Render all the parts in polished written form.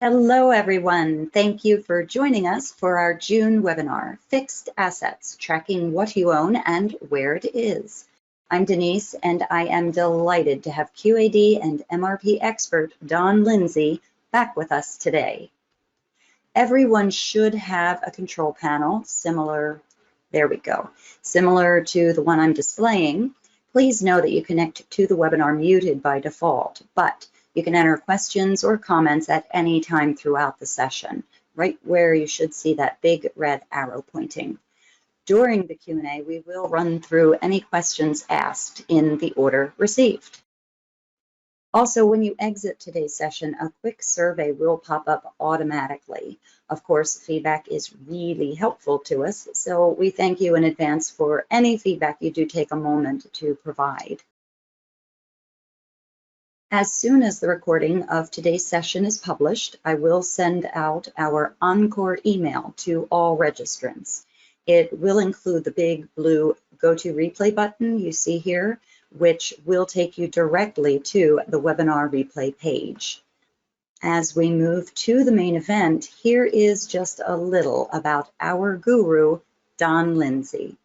Hello, everyone. Thank you for joining us for our June webinar, Fixed Assets, Tracking What You Own and Where It Is. I'm Denise, and I am delighted to have QAD and MRP expert Don Lindsey back with us today. Everyone should have a control panel similar to the one I'm displaying. Please know that you connect to the webinar muted by default, but you can enter questions or comments at any time throughout the session, right where you should see that big red arrow pointing. During the Q&A, we will run through any questions asked in the order received. Also, when you exit today's session, a quick survey will pop up automatically. Of course, feedback is really helpful to us, so we thank you in advance for any feedback you do take a moment to provide. As soon as the recording of today's session is published, I will send out our encore email to all registrants. It will include the big blue Go to Replay button you see here, which will take you directly to the webinar replay page. As we move to the main event, here is just a little about our guru, Don Lindsey.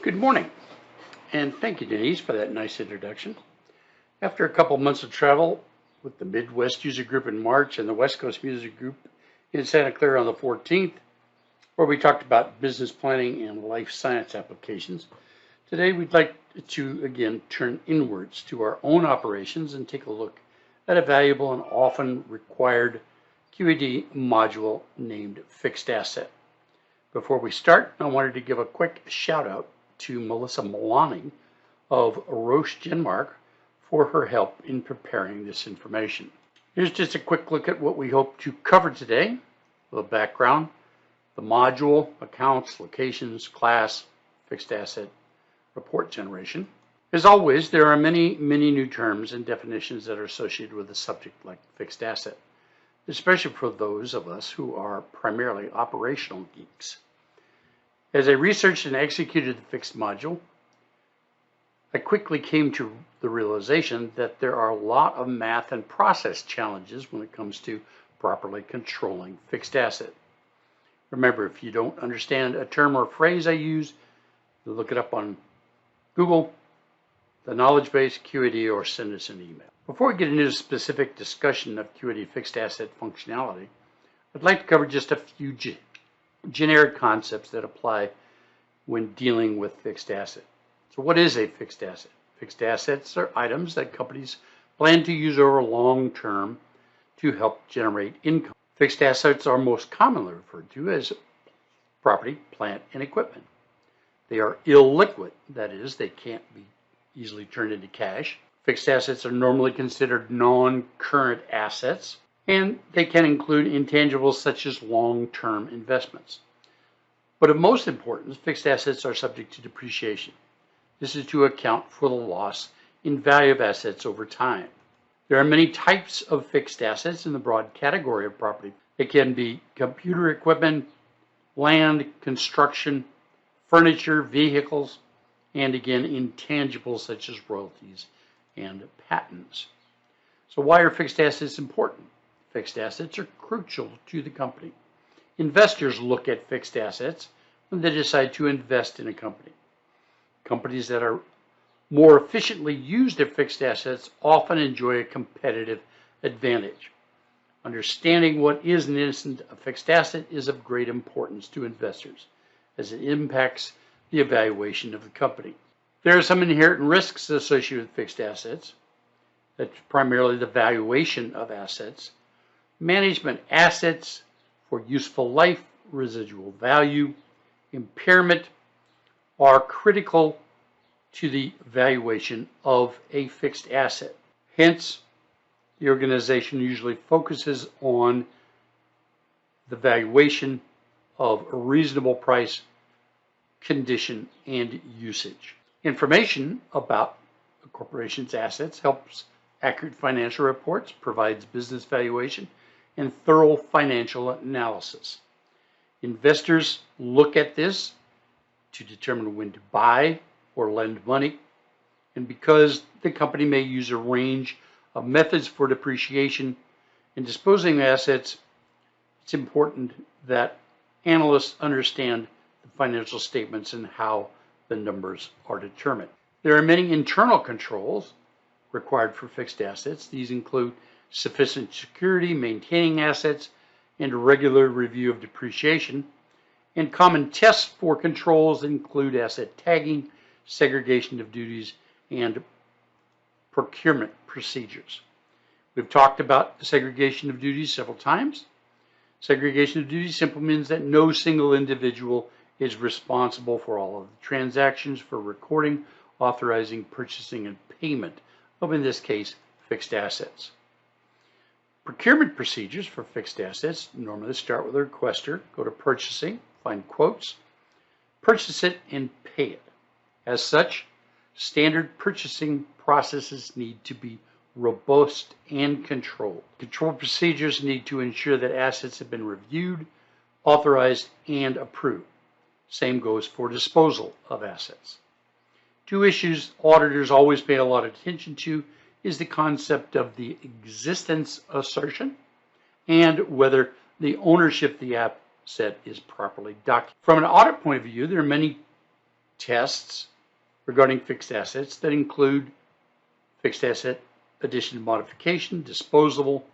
Good morning, and thank you, Denise, for that nice introduction. After a couple months of travel with the Midwest User Group in March and the West Coast User Group in Santa Clara on the 14th, where we talked about business planning and life science applications, today we'd like to again turn inwards to our own operations and take a look at a valuable and often required QAD module named Fixed Asset. Before we start, I wanted to give a quick shout out to Melissa Milani of Roche Genmark for her help in preparing this information. Here's just a quick look at what we hope to cover today: the background, the module, accounts, locations, class, fixed asset, report generation. As always, there are many new terms and definitions that are associated with a subject like fixed asset, especially for those of us who are primarily operational geeks. As I researched and executed the fixed module, I quickly came to the realization that there are a lot of math and process challenges when it comes to properly controlling fixed asset. Remember, if you don't understand a term or phrase I use, look it up on Google, the knowledge base, QAD, or send us an email. Before we get into the specific discussion of QAD fixed asset functionality, I'd like to cover just a few generic concepts that apply when dealing with fixed asset. So what is a fixed asset? Fixed assets are items that companies plan to use over long term to help generate income. Fixed assets are most commonly referred to as property, plant, and equipment. They are illiquid, that is, they can't be easily turned into cash. Fixed assets are normally considered non-current assets, and they can include intangibles such as long-term investments. But of most importance, fixed assets are subject to depreciation. This is to account for the loss in value of assets over time. There are many types of fixed assets in the broad category of property. It can be computer equipment, land, construction, furniture, vehicles, and again, intangibles such as royalties and patents. So why are fixed assets important? Fixed assets are crucial to the company. Investors look at fixed assets when they decide to invest in a company. Companies that are more efficiently use their fixed assets often enjoy a competitive advantage. Understanding what is and isn't a fixed asset is of great importance to investors, as it impacts the evaluation of the company. There are some inherent risks associated with fixed assets. That's primarily the valuation of assets. Management assets for useful life, residual value, impairment are critical to the valuation of a fixed asset. Hence, the organization usually focuses on the valuation of a reasonable price, condition, and usage. Information about a corporation's assets helps accurate financial reports, provides business valuation, and thorough financial analysis. Investors look at this to determine when to buy or lend money, and because the company may use a range of methods for depreciation. In disposing of assets, it's important that analysts understand the financial statements and how the numbers are determined. There are many internal controls required for fixed assets. These include sufficient security, maintaining assets, and a regular review of depreciation. And common tests for controls include asset tagging, segregation of duties, and procurement procedures. We've talked about the segregation of duties several times. Segregation of duties simply means that no single individual is responsible for all of the transactions for recording, authorizing, purchasing, and payment of, in this case, fixed assets. Procurement procedures for fixed assets normally start with a requester, go to purchasing, find quotes, purchase it, and pay it. As such, standard purchasing processes need to be robust and controlled. Control procedures need to ensure that assets have been reviewed, authorized, and approved. Same goes for disposal of assets. Two issues auditors always pay a lot of attention to is the concept of the existence assertion and whether the ownership of the asset is properly documented. From an audit point of view, there are many tests regarding fixed assets that include fixed asset addition, modification, disposal,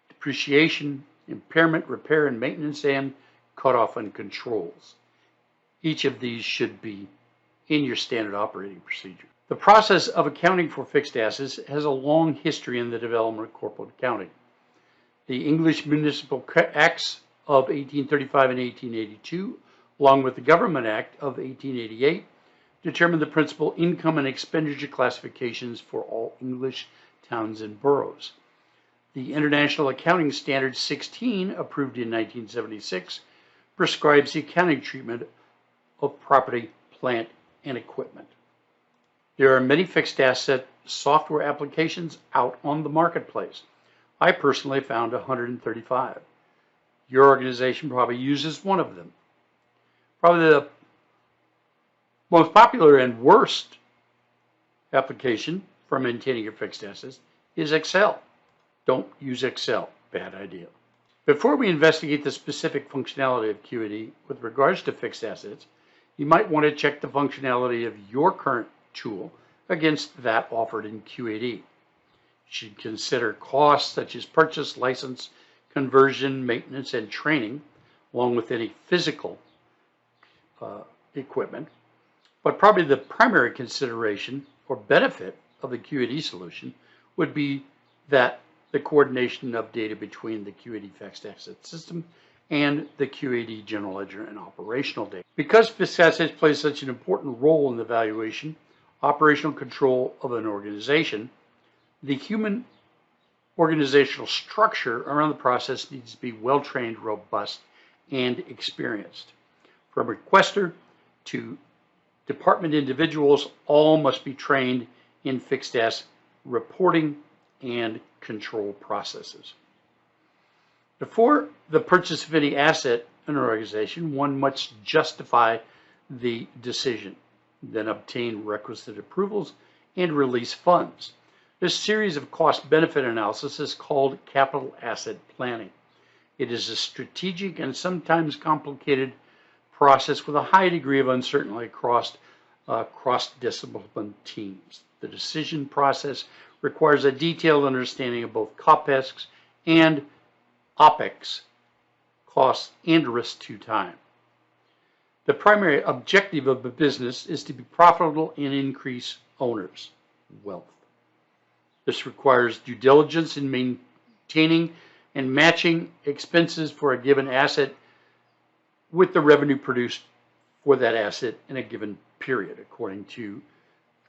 depreciation, impairment, repair and maintenance, and cutoff and controls. Each of these should be in your standard operating procedure. The process of accounting for fixed assets has a long history in the development of corporate accounting. The English Municipal Acts of 1835 and 1882, along with the Government Act of 1888, determined the principal income and expenditure classifications for all English towns and boroughs. The International Accounting Standard 16, approved in 1976, prescribes the accounting treatment of property, plant, and equipment. There are many fixed asset software applications out on the marketplace. I personally found 135. Your organization probably uses one of them. Probably the most popular and worst application for maintaining your fixed assets is Excel. Don't use Excel. Bad idea. Before we investigate the specific functionality of QAD with regards to fixed assets, you might want to check the functionality of your current tool against that offered in QAD. You should consider costs such as purchase, license, conversion, maintenance, and training, along with any physical equipment. But probably the primary consideration or benefit of the QAD solution would be that the coordination of data between the QAD fixed asset system and the QAD general ledger and operational data. Because fixed assets play such an important role in the valuation, operational control of an organization, the human organizational structure around the process needs to be well-trained, robust, and experienced. From requester to department individuals, all must be trained in fixed asset reporting and control processes. Before the purchase of any asset in an organization, one must justify the decision, then obtain requisite approvals and release funds. This series of cost-benefit analysis is called capital asset planning. It is a strategic and sometimes complicated process with a high degree of uncertainty across cross-discipline teams. The decision process requires a detailed understanding of both CAPEX and OPEX, costs and risk to time. The primary objective of the business is to be profitable and increase owners' wealth. This requires due diligence in maintaining and matching expenses for a given asset with the revenue produced for that asset in a given period, according to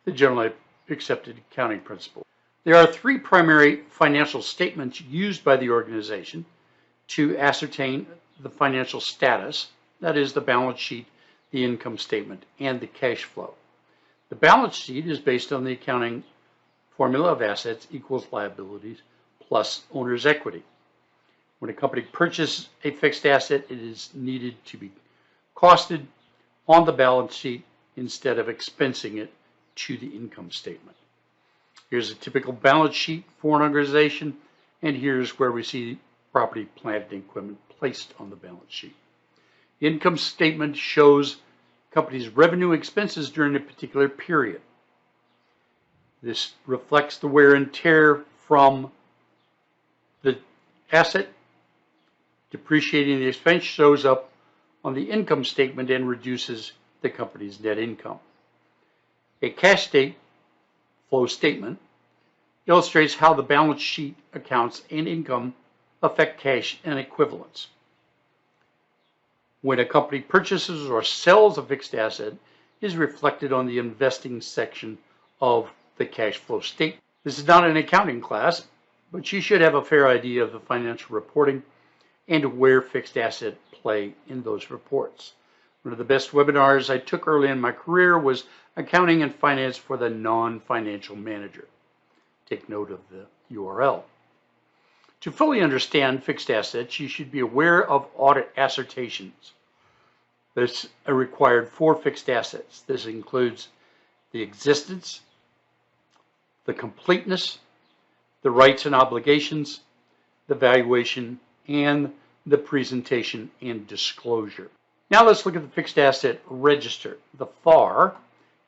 the generally accepted accounting principle. There are three primary financial statements used by the organization to ascertain the financial status, that is the balance sheet, the income statement, and the cash flow. The balance sheet is based on the accounting formula of assets equals liabilities plus owner's equity. When a company purchases a fixed asset, it is needed to be costed on the balance sheet instead of expensing it to the income statement. Here's a typical balance sheet for an organization, and here's where we see property, plant, and equipment placed on the balance sheet. The income statement shows company's revenue expenses during a particular period. This reflects the wear and tear from the asset. Depreciating the expense shows up on the income statement and reduces the company's net income. A cash flow statement illustrates how the balance sheet accounts and income affect cash and equivalents. When a company purchases or sells a fixed asset, it is reflected on the investing section of the cash flow statement. This is not an accounting class, but you should have a fair idea of the financial reporting and where fixed assets play in those reports. One of the best webinars I took early in my career was Accounting and Finance for the Non-Financial Manager. Take note of the URL. To fully understand fixed assets, you should be aware of audit assertions. There's a required for fixed assets. This includes the existence, the completeness, the rights and obligations, the valuation, and the presentation and disclosure. Now let's look at the fixed asset register. The FAR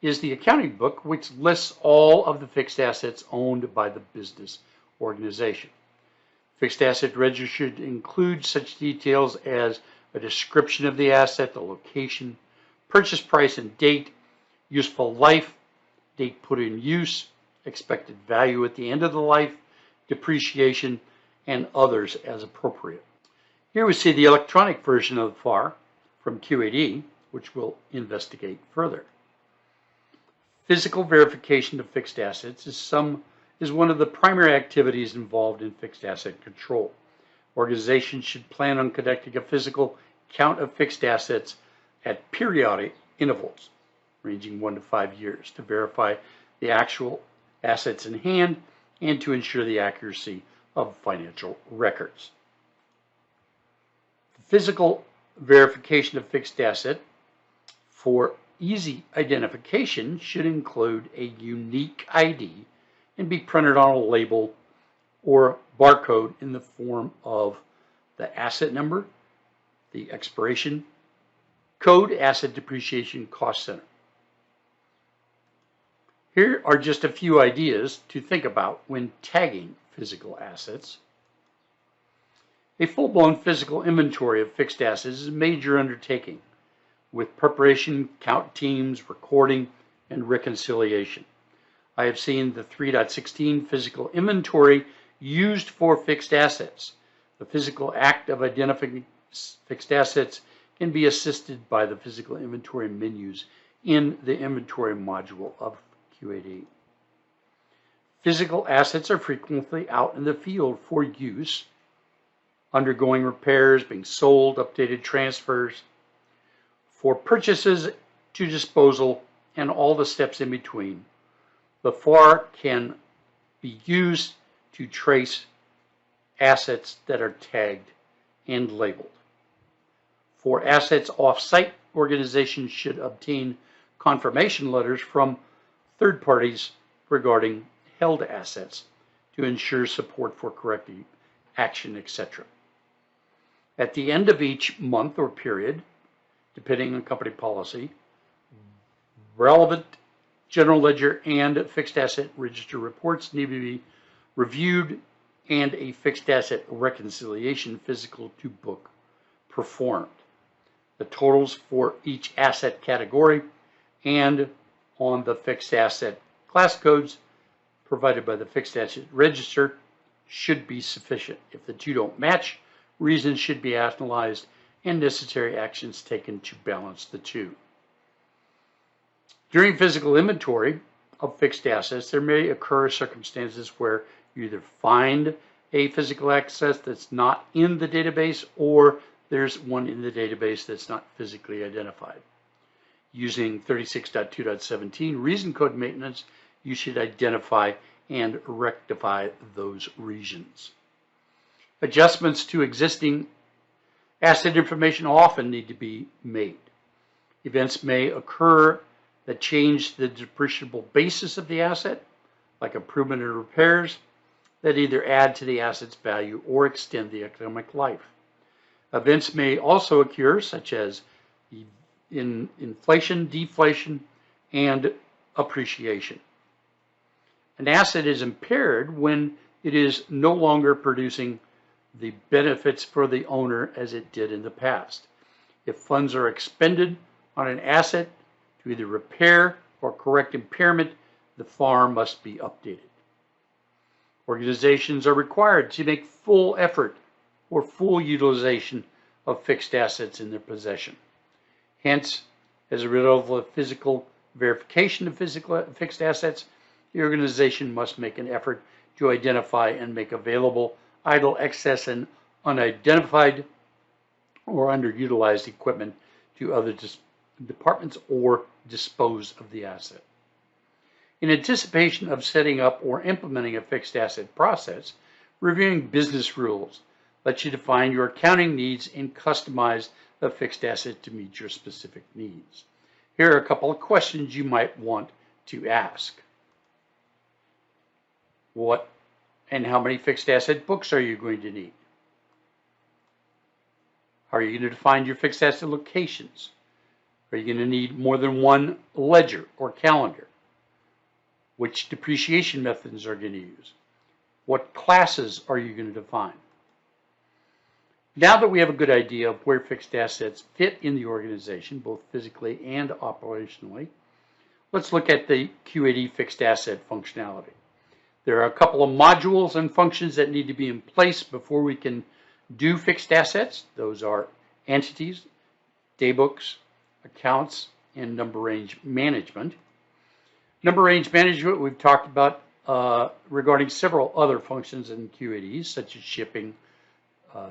is the accounting book which lists all of the fixed assets owned by the business organization. Fixed asset register should include such details as a description of the asset, the location, purchase price and date, useful life, date put in use, expected value at the end of the life, depreciation, and others as appropriate. Here we see the electronic version of the FAR from QAD, which we'll investigate further. Physical verification of fixed assets is one of the primary activities involved in fixed asset control. Organizations should plan on conducting a physical count of fixed assets at periodic intervals, ranging 1 to 5 years, to verify the actual assets in hand and to ensure the accuracy of financial records. The physical verification of fixed asset for easy identification should include a unique ID and be printed on a label or barcode in the form of the asset number, the expiration code, asset depreciation cost center. Here are just a few ideas to think about when tagging physical assets. A full-blown physical inventory of fixed assets is a major undertaking with preparation, count teams, recording, and reconciliation. I have seen the 3.16 physical inventory used for fixed assets. The physical act of identifying fixed assets can be assisted by the physical inventory menus in the inventory module of QAD. Physical assets are frequently out in the field for use, undergoing repairs, being sold, updated transfers, for purchases to disposal, and all the steps in between. The FAR can be used to trace assets that are tagged and labeled. For assets off-site, organizations should obtain confirmation letters from third parties regarding held assets to ensure support for corrective action, etc. At the end of each month or period, depending on company policy, relevant general ledger and fixed asset register reports need to be reviewed and a fixed asset reconciliation physical to book performed. The totals for each asset category and on the fixed asset class codes provided by the fixed asset register should be sufficient. If the two don't match, reasons should be analyzed and necessary actions taken to balance the two. During physical inventory of fixed assets, there may occur circumstances where you either find a physical asset that's not in the database or there's one in the database that's not physically identified. Using 36.2.17 reason code maintenance, you should identify and rectify those reasons. Adjustments to existing asset information often need to be made. Events may occur that change the depreciable basis of the asset, like improvement and repairs that either add to the asset's value or extend the economic life. Events may also occur, such as inflation, deflation, and appreciation. An asset is impaired when it is no longer producing the benefits for the owner as it did in the past. If funds are expended on an asset to either repair or correct impairment, the farm must be updated. Organizations are required to make full effort or full utilization of fixed assets in their possession. Hence, as a result of physical verification of fixed assets, the organization must make an effort to identify and make available idle, excess, and unidentified or underutilized equipment to other departments or dispose of the asset. In anticipation of setting up or implementing a fixed asset process, reviewing business rules lets you define your accounting needs and customize the fixed asset to meet your specific needs. Here are a couple of questions you might want to ask. What and how many fixed asset books are you going to need? How are you going to define your fixed asset locations? Are you going to need more than one ledger or calendar? Which depreciation methods are going to use? What classes are you going to define? Now that we have a good idea of where fixed assets fit in the organization, both physically and operationally, let's look at the QAD fixed asset functionality. There are a couple of modules and functions that need to be in place before we can do fixed assets. Those are entities, daybooks, accounts, and number range management. Number range management we've talked about regarding several other functions in QADs, such as shipping,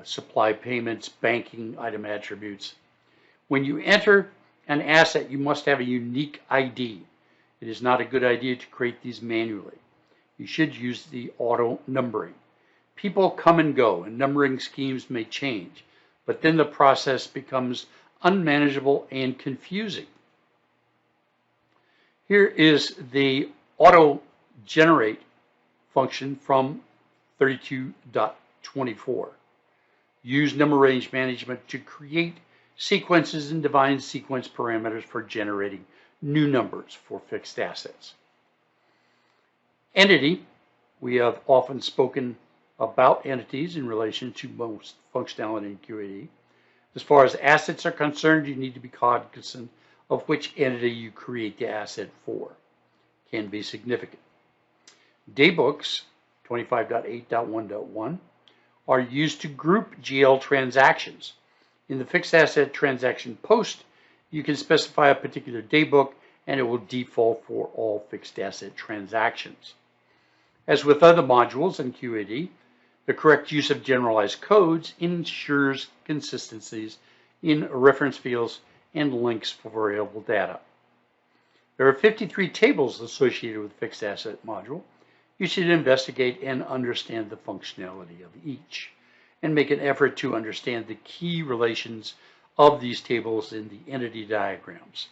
supply payments, banking, item attributes. When you enter an asset, you must have a unique ID. It is not a good idea to create these manually. You should use the auto numbering. People come and go, and numbering schemes may change, but then the process becomes unmanageable and confusing. Here is the auto generate function from 32.24. Use number range management to create sequences and define sequence parameters for generating new numbers for fixed assets. Entity, we have often spoken about entities in relation to most functionality in QAD. As far as assets are concerned, you need to be cognizant of which entity you create the asset for. Can be significant. Daybooks, 25.8.1.1, are used to group GL transactions. In the fixed asset transaction post, you can specify a particular daybook and it will default for all fixed asset transactions. As with other modules in QAD, the correct use of generalized codes ensures consistencies in reference fields and links for variable data. There are 53 tables associated with the fixed asset module. You should investigate and understand the functionality of each and make an effort to understand the key relations of these tables in the entity diagrams.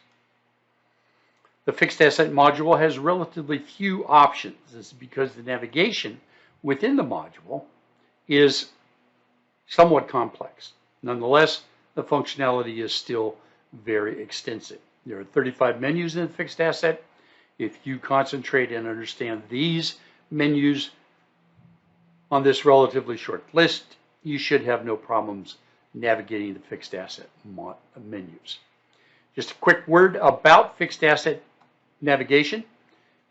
The fixed asset module has relatively few options. This is because the navigation within the module is somewhat complex. Nonetheless, the functionality is still very extensive. There are 35 menus in the fixed asset. If you concentrate and understand these menus on this relatively short list, you should have no problems navigating the fixed asset menus. Just a quick word about fixed asset navigation.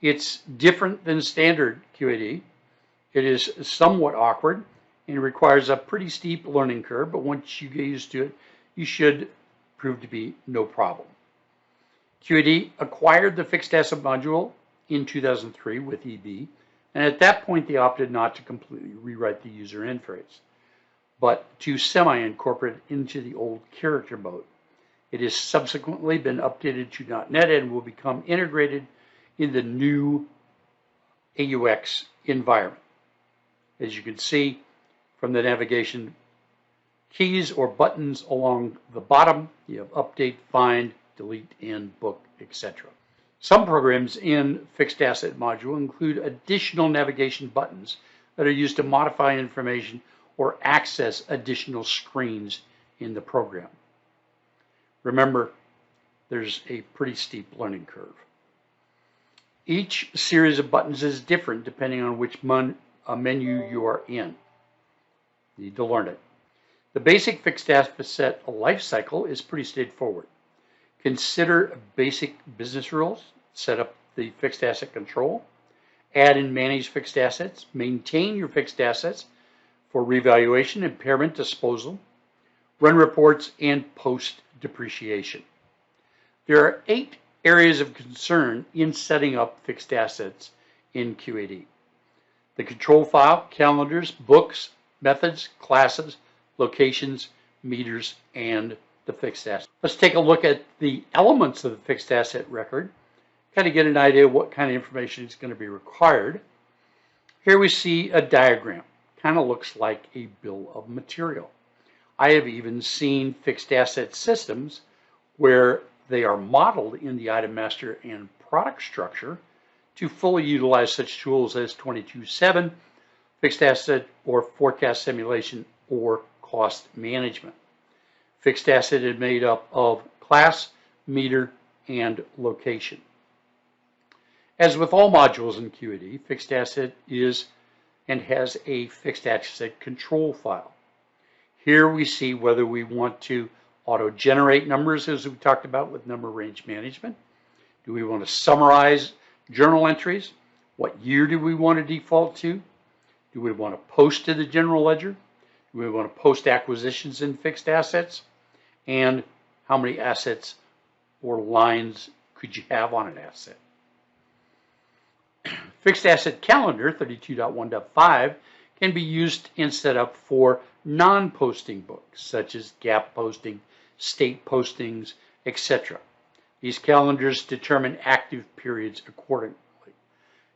It's different than standard QAD. It is somewhat awkward and requires a pretty steep learning curve, but once you get used to it, you should prove to be no problem. QAD acquired the fixed asset module in 2003 with EB, and at that point they opted not to completely rewrite the user interface, but to semi-incorporate it into the old character mode. It has subsequently been updated to .NET and will become integrated in the new AUX environment. As you can see from the navigation keys or buttons along the bottom, you have update, find, delete, and book, etc. Some programs in Fixed Asset module include additional navigation buttons that are used to modify information or access additional screens in the program. Remember, there's a pretty steep learning curve. Each series of buttons is different depending on which menu you are in. You need to learn it. The basic fixed asset life cycle is pretty straightforward. Consider basic business rules, set up the fixed asset control, add and manage fixed assets, maintain your fixed assets for revaluation, impairment, disposal, run reports, and post depreciation. There are 8 areas of concern in setting up fixed assets in QAD. The control file, calendars, books, methods, classes, locations, meters, and the fixed asset. Let's take a look at the elements of the fixed asset record, kind of get an idea of what kind of information is going to be required. Here we see a diagram. Kind of looks like a bill of material. I have even seen fixed asset systems where they are modeled in the item master and product structure to fully utilize such tools as 22/7, fixed asset or forecast simulation, or cost management. Fixed asset is made up of class, meter, and location. As with all modules in QAD, fixed asset is and has a fixed asset control file. Here we see whether we want to auto-generate numbers, as we talked about with number range management. Do we want to summarize journal entries? What year do we want to default to? Do we want to post to the general ledger? Do we want to post acquisitions in fixed assets? And how many assets or lines could you have on an asset? Fixed asset calendar 32.1.5 can be used and set up for non-posting books, such as gap posting, state postings, etc. These calendars determine active periods accordingly.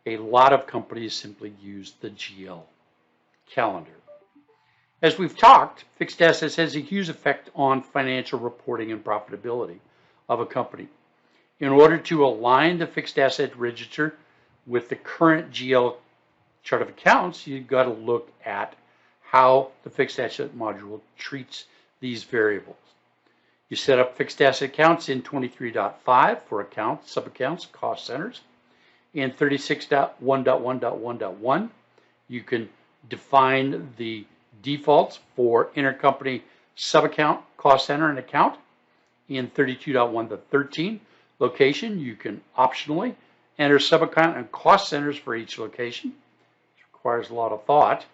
A lot of companies simply use the GL calendar. As we've talked, fixed assets has a huge effect on financial reporting and profitability of a company. In order to align the fixed asset register with the current GL chart of accounts, you've got to look at how the fixed asset module treats these variables. You set up fixed asset accounts in 23.5 for accounts, sub-accounts, cost centers. In 36.1.1.1.1, you can define the defaults for intercompany sub-account, cost center, and account. In 32.1.13 location, you can optionally enter sub-account and cost centers for each location, which requires a lot of thought.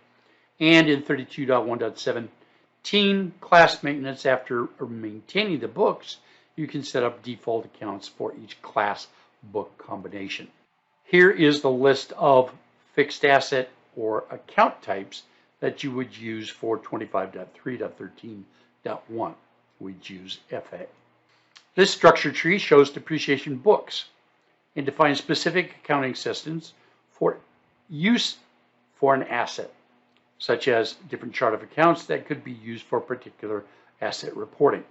And in 32.1.17 class maintenance, after maintaining the books, you can set up default accounts for each class book combination. Here is the list of fixed asset or account types that you would use for 25.3.13.1. We'd use FA. This structure tree shows depreciation books and defines specific accounting systems for use for an asset, such as different chart of accounts that could be used for particular asset reporting.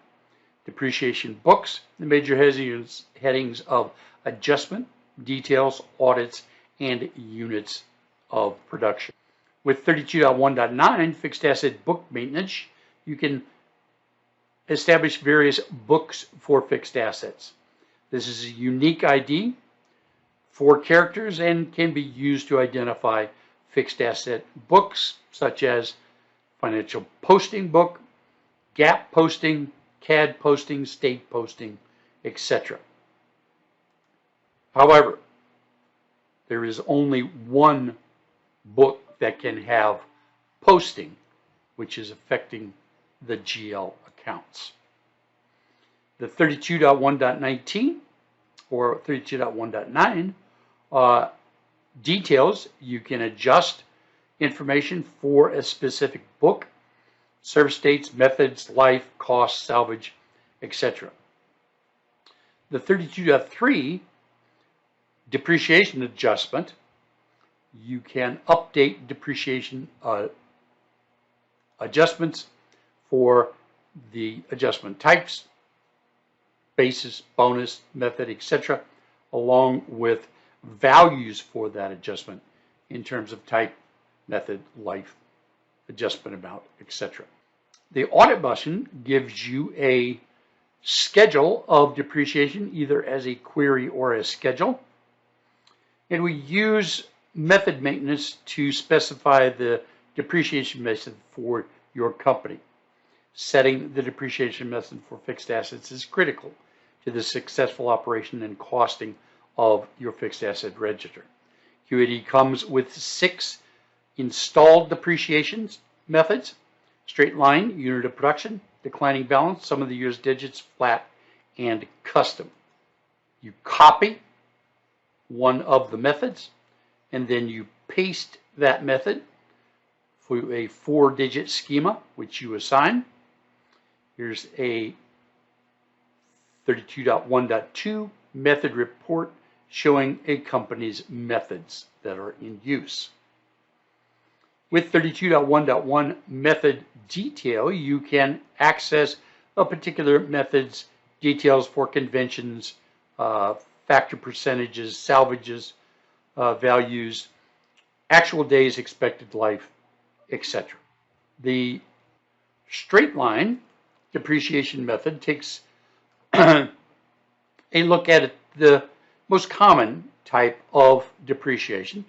Depreciation books, the major headings of adjustment, details, audits, and units of production. With 32.1.9 fixed asset book maintenance, you can establish various books for fixed assets. This is a unique ID, 4 characters, and can be used to identify fixed asset books such as financial posting book, gap posting, CAD posting, state posting, etc. However, there is only one book that can have posting, which is affecting the GL accounts. The 32.1.19 or 32.1.9 details you can adjust information for a specific book, service dates, methods, life, cost, salvage, etc. The 32.3 depreciation adjustment, you can update depreciation adjustments for the adjustment types, basis, bonus, method, etc., along with values for that adjustment in terms of type, method, life, adjustment amount, etc. The audit button gives you a schedule of depreciation, either as a query or a schedule. And we use method maintenance to specify the depreciation method for your company. Setting the depreciation method for fixed assets is critical to the successful operation and costing of your fixed asset register. QAD comes with 6 installed depreciation methods: straight line, unit of production, declining balance, sum of the year's digits, flat, and custom. You copy one of the methods and then you paste that method for a 4-digit schema which you assign. Here's a 32.1.2 method report showing a company's methods that are in use. With 32.1.1 method detail, you can access a particular method's details for conventions, factor percentages, salvages, values, actual days, expected life, etc. The straight line depreciation method takes a look at the most common type of depreciation,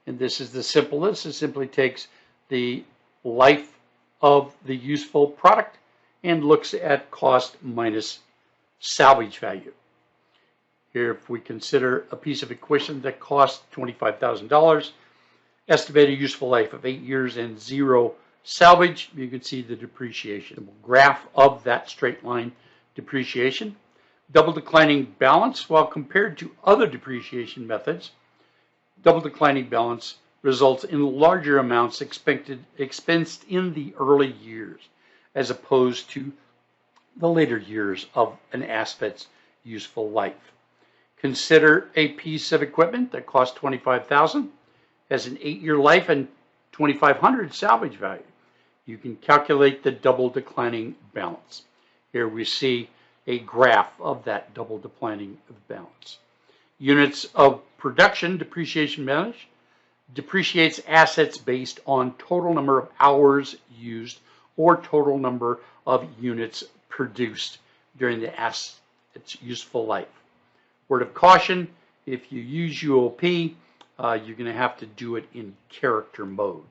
and this is the simplest. It simply takes the life of the useful product and looks at cost minus salvage value. Here, if we consider a piece of equipment that costs $25,000, estimated useful life of 8 years and 0 salvage, you can see the depreciation graph of that straight line depreciation. Double declining balance, while compared to other depreciation methods, double declining balance results in larger amounts expensed in the early years as opposed to the later years of an asset's useful life. Consider a piece of equipment that costs $25,000, has an 8-year life and $2,500 salvage value. You can calculate the double declining balance. Here we see a graph of that double declining balance. Units of production depreciation managed depreciates assets based on total number of hours used or total number of units produced during the asset's useful life. Word of caution, if you use UOP, you're going to have to do it in character mode.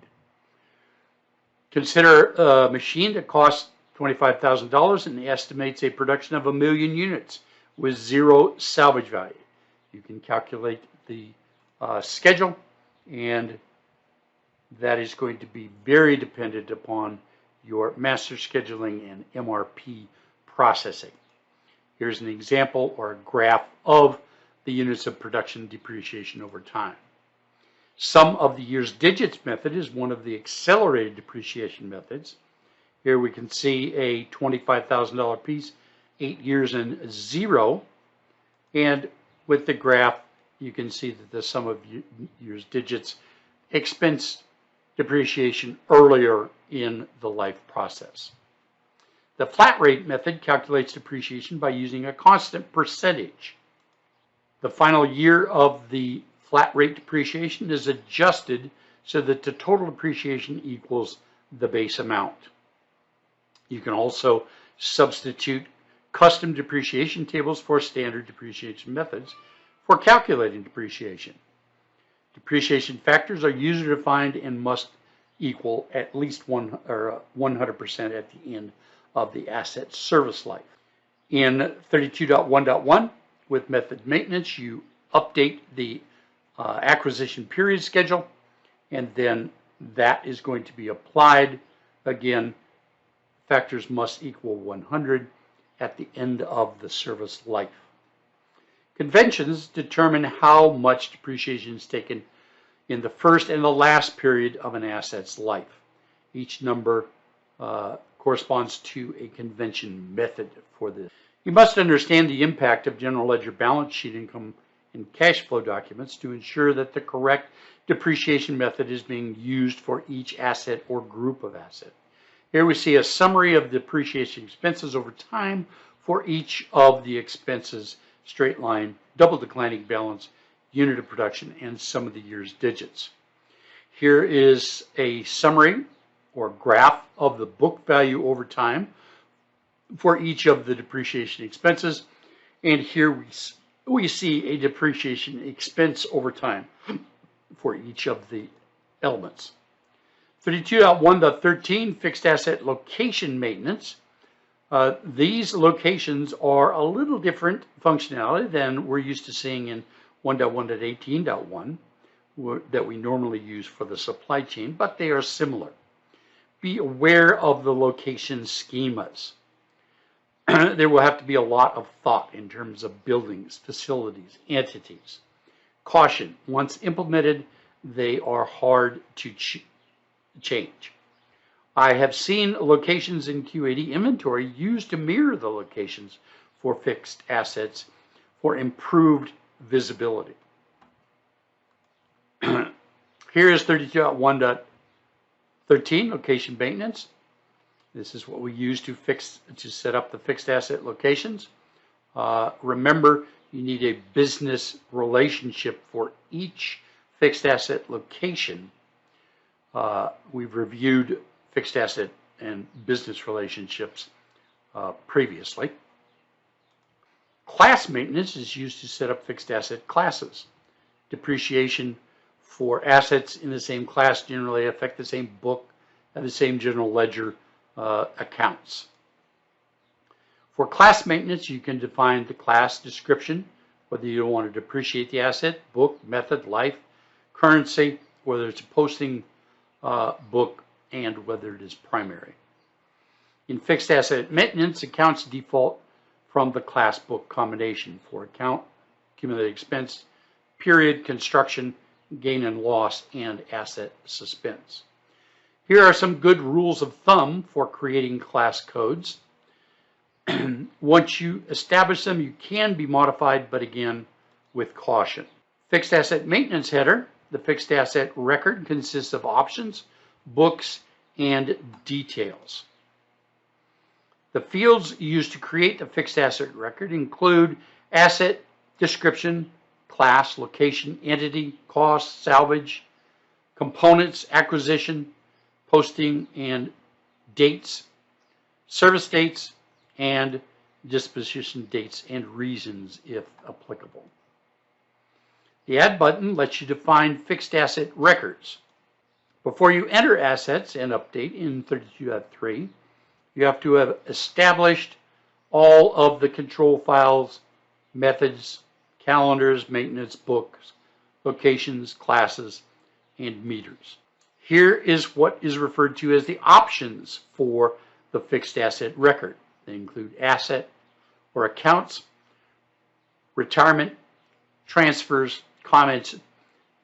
Consider a machine that costs $25,000 and estimates a production of 1 million units with 0 salvage value. You can calculate the schedule, and that is going to be very dependent upon your master scheduling and MRP processing. Here's an example or a graph of the units of production depreciation over time. Sum of the year's digits method is one of the accelerated depreciation methods. Here we can see a $25,000 piece, 8 years and 0. And with the graph, you can see that the sum of year's digits expense depreciation earlier in the life process. The flat rate method calculates depreciation by using a constant percentage. The final year of the flat rate depreciation is adjusted so that the total depreciation equals the base amount. You can also substitute custom depreciation tables for standard depreciation methods for calculating depreciation. Depreciation factors are user defined and must equal at least 100% at the end of the asset service life. In 32.1.1, with method maintenance, you update the acquisition period schedule, and then that is going to be applied. Again, factors must equal 100 at the end of the service life. Conventions determine how much depreciation is taken in the first and the last period of an asset's life. Each number corresponds to a convention method for this. You must understand the impact of general ledger balance sheet income and cash flow documents to ensure that the correct depreciation method is being used for each asset or group of assets. Here we see a summary of depreciation expenses over time for each of the expenses straight line, double declining balance, unit of production, and sum of the year's digits. Here is a summary or graph of the book value over time for each of the depreciation expenses. And here we see a depreciation expense over time for each of the elements. 32.1.13 fixed asset location maintenance. These locations are a little different functionality than we're used to seeing in 1.1.18.1 that we normally use for the supply chain, but they are similar. Be aware of the location schemas. There will have to be a lot of thought in terms of buildings, facilities, entities. Caution, once implemented, they are hard to change. I have seen locations in QAD inventory used to mirror the locations for fixed assets for improved visibility. Here is 32.1.13 location maintenance. This is what we use to set up the fixed asset locations. Remember, you need a business relationship for each fixed asset location. We've reviewed fixed asset and business relationships previously. Class maintenance is used to set up fixed asset classes. Depreciation for assets in the same class generally affect the same book and the same general ledger accounts. For class maintenance, you can define the class description, whether you want to depreciate the asset, book, method, life, currency, whether it's a posting book, and whether it is primary. In fixed asset maintenance, accounts default from the class book combination for account, accumulated expense, period, construction, gain and loss, and asset suspense. Here are some good rules of thumb for creating class codes. Once you establish them, you can be modified, but again, with caution. Fixed asset maintenance header. The fixed asset record consists of options, books, and details. The fields used to create the fixed asset record include asset description, class, location, entity, cost, salvage, components, acquisition, posting, and dates, service dates, and disposition dates and reasons if applicable. The Add button lets you define fixed asset records. Before you enter assets and update in 32.3, you have to have established all of the control files, methods, calendars, maintenance, books, locations, classes, and meters. Here is what is referred to as the options for the fixed asset record. They include asset or accounts, retirement, transfers, comments,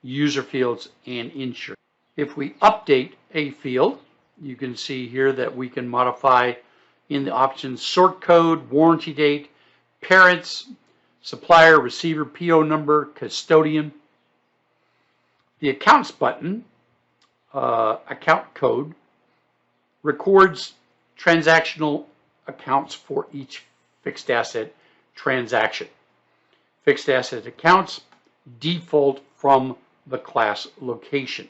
user fields, and insurance. If we update a field, you can see here that we can modify in the options sort code, warranty date, parents, supplier, receiver, PO number, custodian. The accounts button, account code, records transactional accounts for each fixed asset transaction. Fixed asset accounts default from the class location.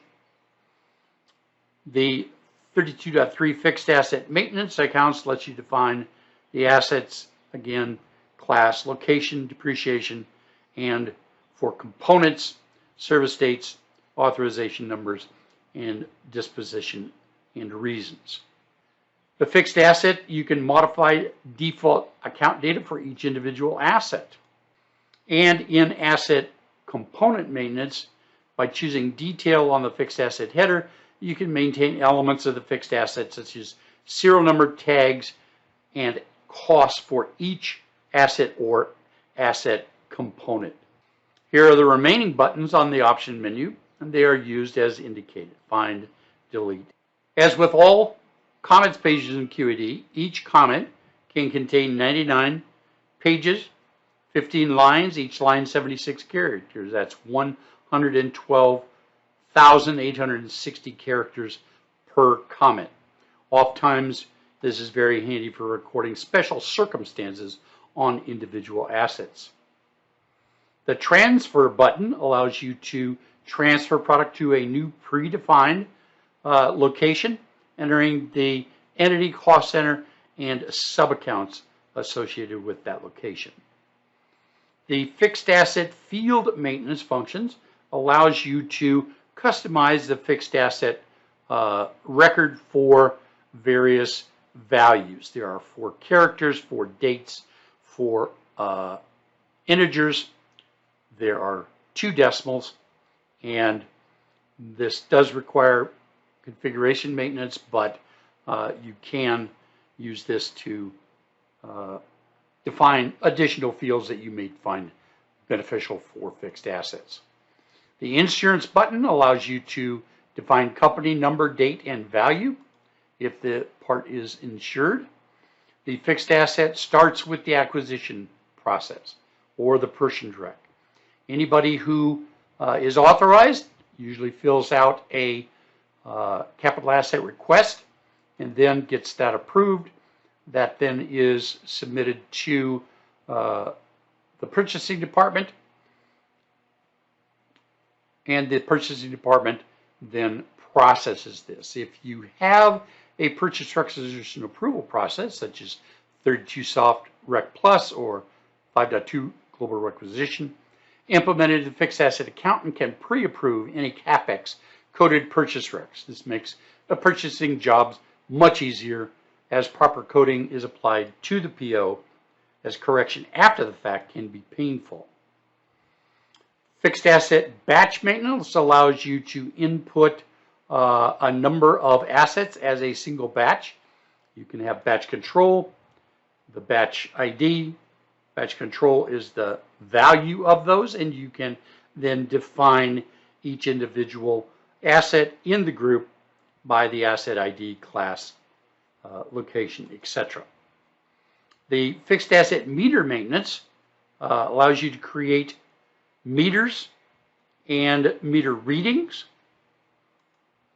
The 32.3 fixed asset maintenance accounts lets you define the assets, again, class, location, depreciation, and for components, service dates, authorization numbers, and disposition and reasons. The fixed asset, you can modify default account data for each individual asset. And in asset component maintenance, by choosing detail on the fixed asset header, you can maintain elements of the fixed asset such as serial number, tags, and costs for each asset or asset component. Here are the remaining buttons on the option menu, and they are used as indicated: find, delete. As with all comments pages in QAD, each comment can contain 99 pages, 15 lines, each line 76 characters. That's 112,860 characters per comment. Oftentimes, this is very handy for recording special circumstances on individual assets. The transfer button allows you to transfer product to a new predefined location, entering the entity, cost center, and sub-accounts associated with that location. The fixed asset field maintenance functions allows you to customize the fixed asset record for various values. There are 4 characters, 4 dates, 4 integers. There are 2 decimals, and this does require configuration maintenance, but you can use this to define additional fields that you may find beneficial for fixed assets. The insurance button allows you to define company number, date, and value if the part is insured. The fixed asset starts with the acquisition process or the person direct. Anybody who is authorized usually fills out a capital asset request and then gets that approved. That then is submitted to the purchasing department, and the purchasing department then processes this. If you have a purchase requisition approval process, such as 32 Soft Rec Plus or 5.2 Global Requisition, implemented, the fixed asset accountant can pre-approve any CapEx coded purchase recs. This makes the purchasing jobs much easier, as proper coding is applied to the PO, as correction after the fact can be painful. Fixed asset batch maintenance allows you to input a number of assets as a single batch. You can have batch control, the batch ID. Batch control is the value of those, and you can then define each individual asset in the group by the asset ID, class, location, etc. The fixed asset meter maintenance allows you to create meters and meter readings.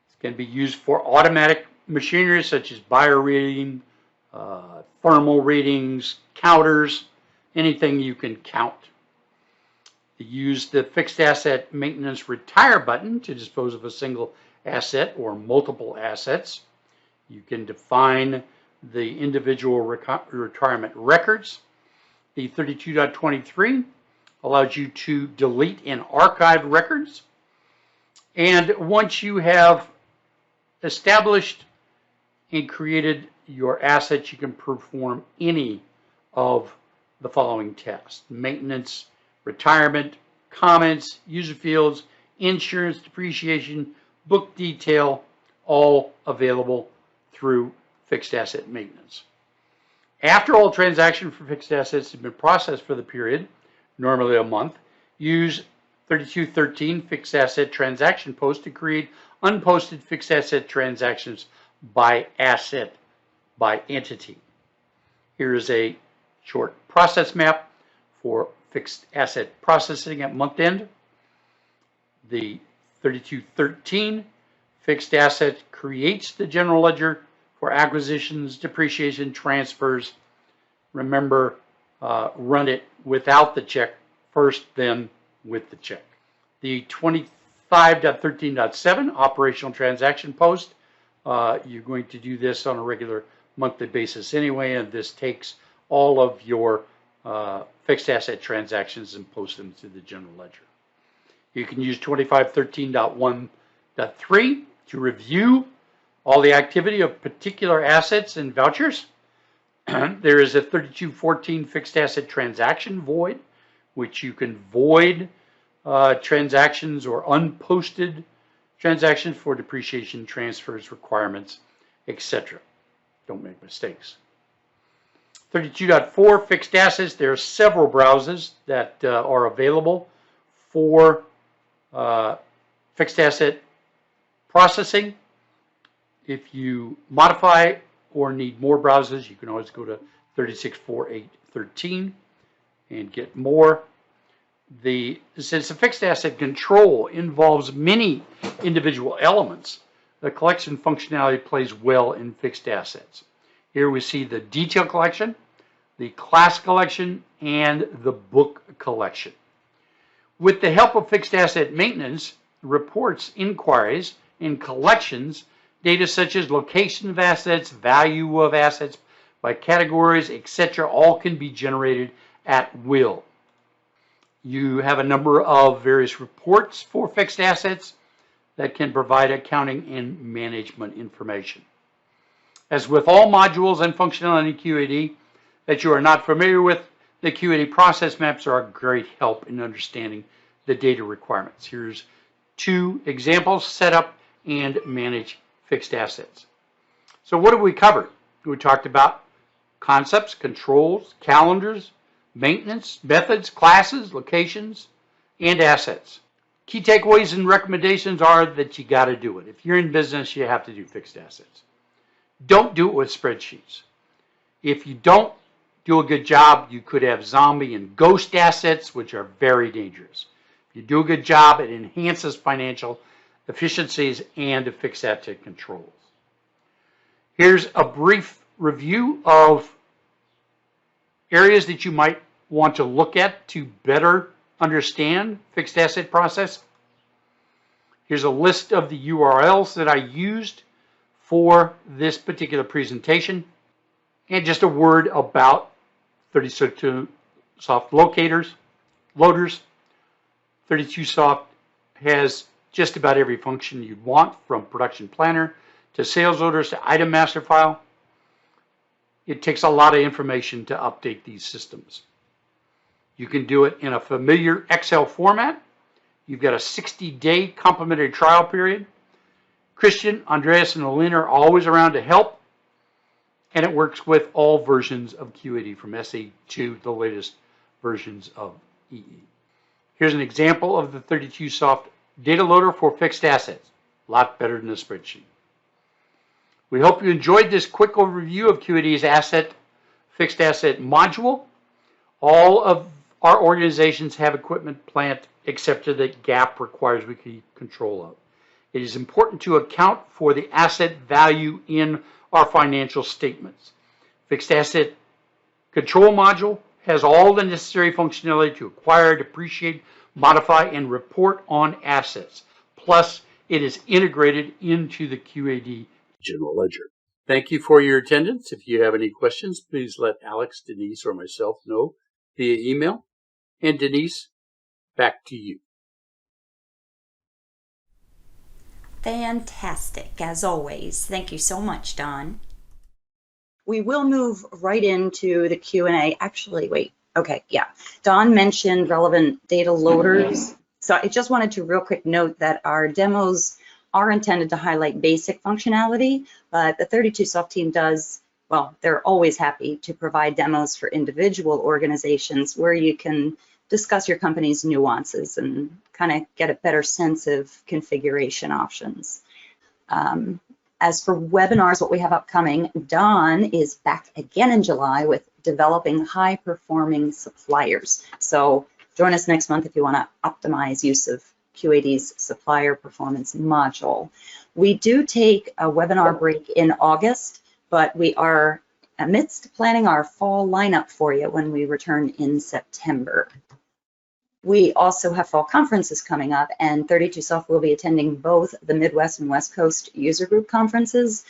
It can be used for automatic machinery such as buyer reading, thermal readings, counters, anything you can count. Use the fixed asset maintenance retire button to dispose of a single asset or multiple assets. You can define the individual retirement records. The 32.23 allows you to delete and archive records. And once you have established and created your assets, you can perform any of the following tasks: maintenance, retirement, comments, user fields, insurance, depreciation, book detail, all available through fixed asset maintenance. After all transactions for fixed assets have been processed for the period, normally a month, use 3213 fixed asset transaction post to create unposted fixed asset transactions by asset, by entity. Here is a short process map for fixed asset processing at month end. The 3213 fixed asset creates the general ledger for acquisitions, depreciation, transfers. Remember, run it without the check first, then with the check. The 25.13.7 operational transaction post, you're going to do this on a regular monthly basis anyway, and this takes all of your fixed asset transactions and post them to the general ledger. You can use 2513.1.3 to review all the activity of particular assets and vouchers. There is a 3214 fixed asset transaction void, which you can void transactions or unposted transactions for depreciation, transfers, requirements, etc. Don't make mistakes. 32.4 fixed assets. There are several browsers that are available for fixed asset processing. If you modify or need more browsers, you can always go to 364813 and get more. Since the fixed asset control involves many individual elements, the collection functionality plays well in fixed assets. Here we see the detail collection, the class collection, and the book collection. With the help of fixed asset maintenance, reports, inquiries, and collections, data such as location of assets, value of assets by categories, etc., all can be generated at will. You have a number of various reports for fixed assets that can provide accounting and management information. As with all modules and functionality in QAD that you are not familiar with, the QAD process maps are a great help in understanding the data requirements. Here's two examples: set up and manage fixed assets. So what have we covered? We talked about concepts, controls, calendars, maintenance, methods, classes, locations, and assets. Key takeaways and recommendations are that you got to do it. If you're in business, you have to do fixed assets. Don't do it with spreadsheets. If you don't do a good job, you could have zombie and ghost assets, which are very dangerous. If you do a good job, it enhances financial efficiencies and fixed asset controls. Here's a brief review of areas that you might want to look at to better understand fixed asset process. Here's a list of the URLs that I used for this particular presentation, and just a word about 32Soft loaders. 32Soft has just about every function you'd want, from production planner to sales orders to item master file. It takes a lot of information to update these systems. You can do it in a familiar Excel format. You've got a 60-day complimentary trial period. Christian, Andreas, and Olin are always around to help, and it works with all versions of QAD from SE to the latest versions of EE. Here's an example of the 32Soft data loader for fixed assets. A lot better than a spreadsheet. We hope you enjoyed this quick overview of QAD's fixed asset module. All of our organizations have equipment plant, except that GAAP requires we keep control of. It is important to account for the asset value in our financial statements. Fixed asset control module has all the necessary functionality to acquire, depreciate, modify, and report on assets. Plus, it is integrated into the QAD General Ledger. Thank you for your attendance. If you have any questions, please let Alex, Denise, or myself know via email. And Denise, back to you. Fantastic, as always. Thank you so much, Don. We will move right into the Q&A. Actually, wait. Okay, yeah. Don mentioned relevant data loaders. So I just wanted to real quick note that our demos are intended to highlight basic functionality, but the 32Soft team does, well, they're always happy to provide demos for individual organizations where you can discuss your company's nuances and kind of get a better sense of configuration options. As for webinars, what we have upcoming, Don is back again in July with developing high-performing suppliers. So join us next month if you want to optimize use of QAD's supplier performance module. We do take a webinar break in August, but we are amidst planning our fall lineup for you when we return in September. We also have fall conferences coming up, and 32Soft will be attending both the Midwest and West Coast user group conferences.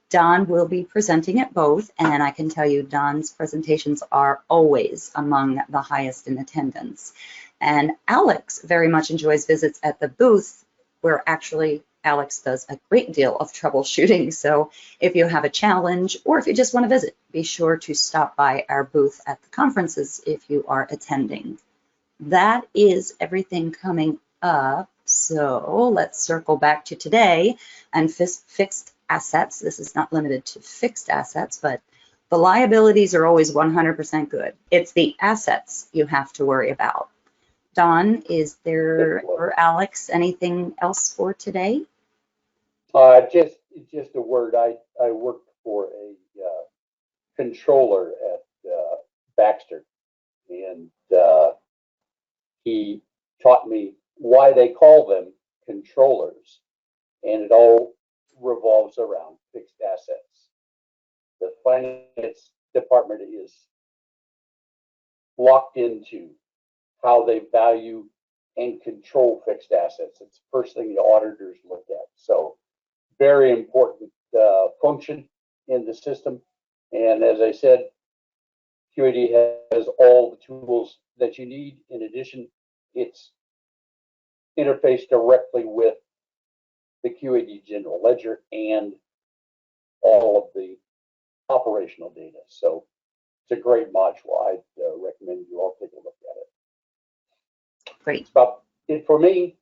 Don will be presenting at both, and I can tell you Don's presentations are always among the highest in attendance. And Alex very much enjoys visits at the booth, where actually Alex does a great deal of troubleshooting. So if you have a challenge or if you just want to visit, be sure to stop by our booth at the conferences if you are attending. That is everything coming up. So let's circle back to today and fixed assets. This is not limited to fixed assets, but the liabilities are always 100% good. It's the assets you have to worry about. Don, is there, or Alex, anything else for today? Just a word. I worked for a controller at Baxter, and he taught me why they call them controllers, and it all revolves around fixed assets. The finance department is locked into how they value and control fixed assets. It's the first thing the auditors look at. So very important function in the system. And as I said, QAD has all the tools that you need. In addition, it's interfaced directly with the QAD general ledger and all of the operational data. So it's a great module. I'd recommend you all take a look at it. Great. That's about it for me.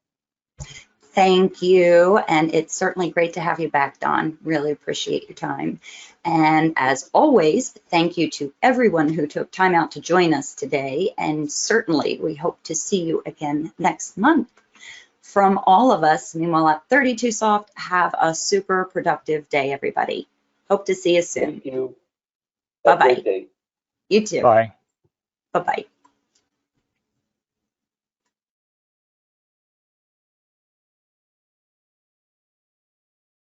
Thank you. And it's certainly great to have you back, Don. Really appreciate your time. And as always, thank you to everyone who took time out to join us today. And certainly we hope to see you again next month. From all of us, meanwhile at 32Soft, have a super productive day, everybody. Hope to see you soon. Thank you. Bye-bye. Have a great day. You too. Bye. Bye-bye.